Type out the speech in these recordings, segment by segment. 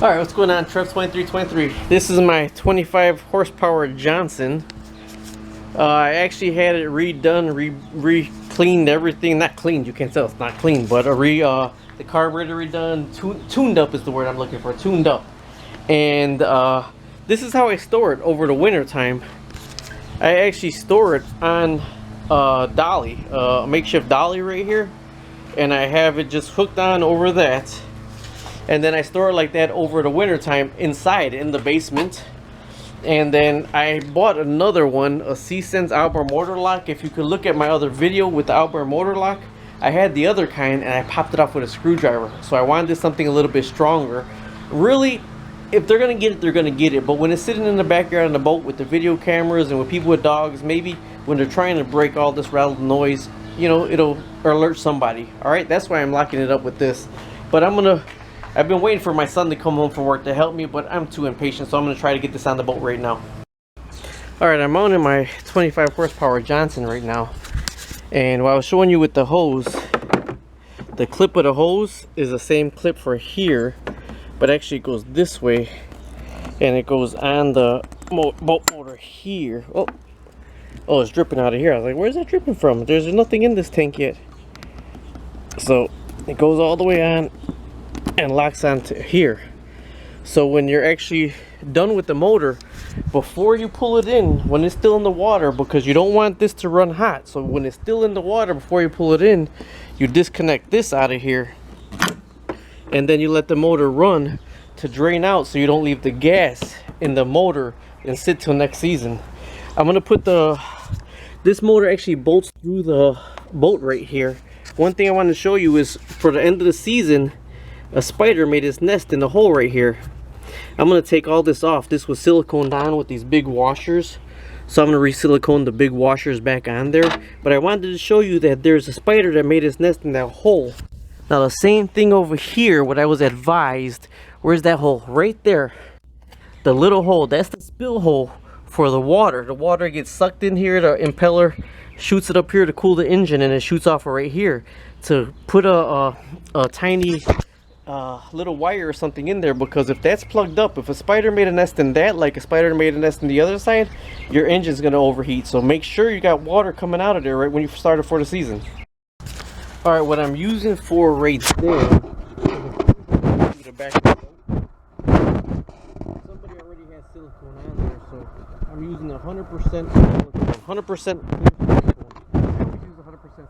Alright, what's going on, Trev 2323? This is my 25 horsepower Johnson. I actually had it redone, re-cleaned everything. Not cleaned, you can't tell it's not clean, but the carburetor redone, tuned up is the word I'm looking for, tuned up. And this is how I store it over the winter time. I actually store it on dolly, a makeshift dolly right here, and I have it just hooked on over that. And then I store it like that over the winter time inside in the basement. And then I bought another one, a C-Sense Outboard motor lock. If you could look at my other video with the Outboard motor lock, I had the other kind and I popped it off with a screwdriver. So I wanted something a little bit stronger. Really, if they're gonna get it, they're gonna get it. But when it's sitting in the backyard on the boat with the video cameras and with people with dogs, maybe when they're trying to break all this rattled noise, you know, it'll alert somebody. All right, that's why I'm locking it up with this. But I've been waiting for my son to come home from work to help me, but I'm too impatient, so I'm going to try to get this on the boat right now. Alright, I'm mounting my 25 horsepower Johnson right now. And what I was showing you with the hose, the clip of the hose is the same clip for here, but actually it goes this way, and it goes on the boat motor here. Oh, it's dripping out of here. I was like, where's that dripping from? There's nothing in this tank yet. So it goes all the way on and locks onto here. So when you're actually done with the motor, before you pull it in, when it's still in the water, because you don't want this to run hot, so when it's still in the water before you pull it in, you disconnect this out of here and then you let the motor run to drain out, so you don't leave the gas in the motor and sit till next season. I'm gonna put this motor actually bolts through the boat right here. One thing I want to show you is for the end of the season, a spider made its nest in the hole right here. I'm going to take all this off. This was siliconed down with these big washers. So I'm going to re-silicone the big washers back on there. But I wanted to show you that there's a spider that made its nest in that hole. Now the same thing over here, what I was advised. Where's that hole? Right there. The little hole. That's the spill hole for the water. The water gets sucked in here. The impeller shoots it up here to cool the engine, and it shoots off right here. To put a tiny little wire or something in there, because if that's plugged up, if a spider made a nest in that, like a spider made a nest in the other side, your engine's going to overheat. So make sure you got water coming out of there right when you started for the season. All right, what I'm using for right there, the back of the boat, somebody already has silicone on there, so I'm using 100% silicone, 100%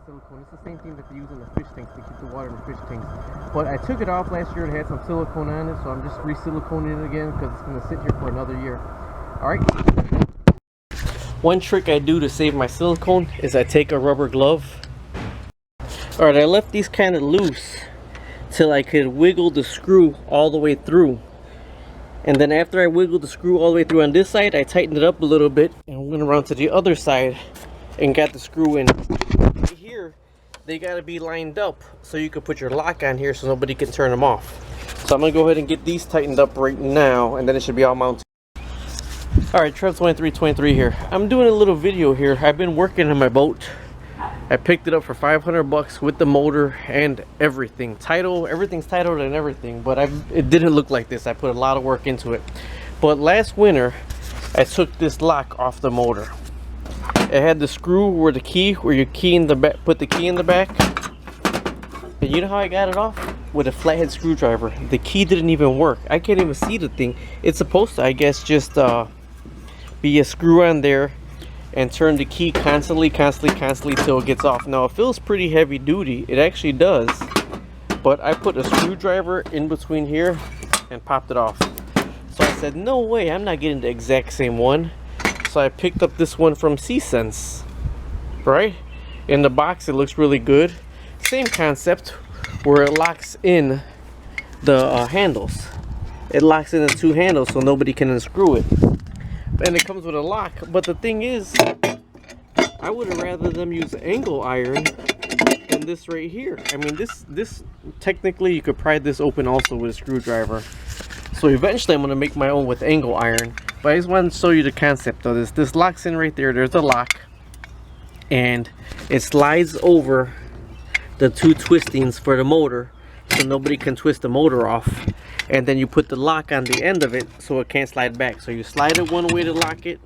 silicone. It's the same thing that they use in the fish tanks to keep the water in the fish tanks. But I took it off last year. It had some silicone on it, so I'm just re-siliconing it again because it's going to sit here for another year. Alright. One trick I do to save my silicone is I take a rubber glove. Alright, I left these kind of loose till I could wiggle the screw all the way through. And then after I wiggled the screw all the way through on this side, I tightened it up a little bit and went around to the other side and got the screw in. Here they got to be lined up so you can put your lock on here so nobody can turn them off. So I'm gonna go ahead and get these tightened up right now, and then it should be all mounted. Alright, Trev 2323 here. I'm doing a little video here. I've been working on my boat. I picked it up for 500 bucks with the motor and everything. Everything's titled and everything, but it didn't look like this. I put a lot of work into it. But last winter I took this lock off the motor. It had the screw where you key in the back, put the key in the back. And you know how I got it off? With a flathead screwdriver. The key didn't even work. I can't even see the thing. It's supposed to, I guess, just be a screw on there and turn the key constantly till it gets off. Now it feels pretty heavy duty. It actually does. But I put a screwdriver in between here and popped it off. So I said, no way, I'm not getting the exact same one. So I picked up this one from C-Sense, right? In the box it looks really good. Same concept, where it locks in the handles. It locks in the two handles so nobody can unscrew it. And it comes with a lock. But the thing is, I would have rather them use angle iron than this right here. I mean, this technically you could pry this open also with a screwdriver. So eventually I'm going to make my own with angle iron. But I just wanted to show you the concept of this. This locks in right there. There's a lock. And it slides over the two twistings for the motor, so nobody can twist the motor off. and then you put the lock on the end of it so it can't slide back. So you slide it one way to lock it,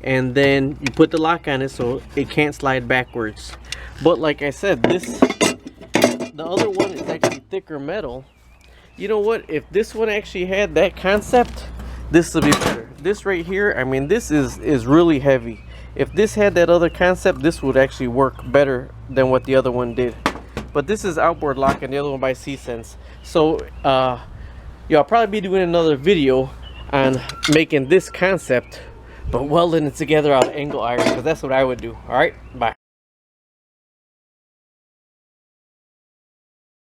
and then you put the lock on it so it can't slide backwards. But like I said, the other one is actually thicker metal. You know what, if this one actually had that concept, this would be better. This right here, I mean, this is really heavy. If this had that other concept, this would actually work better than what the other one did. But this is Outboard lock, and the other one by C-Sense. So yeah, I'll probably be doing another video on making this concept, but welding it together out of angle iron, because that's what I would do. All right, bye.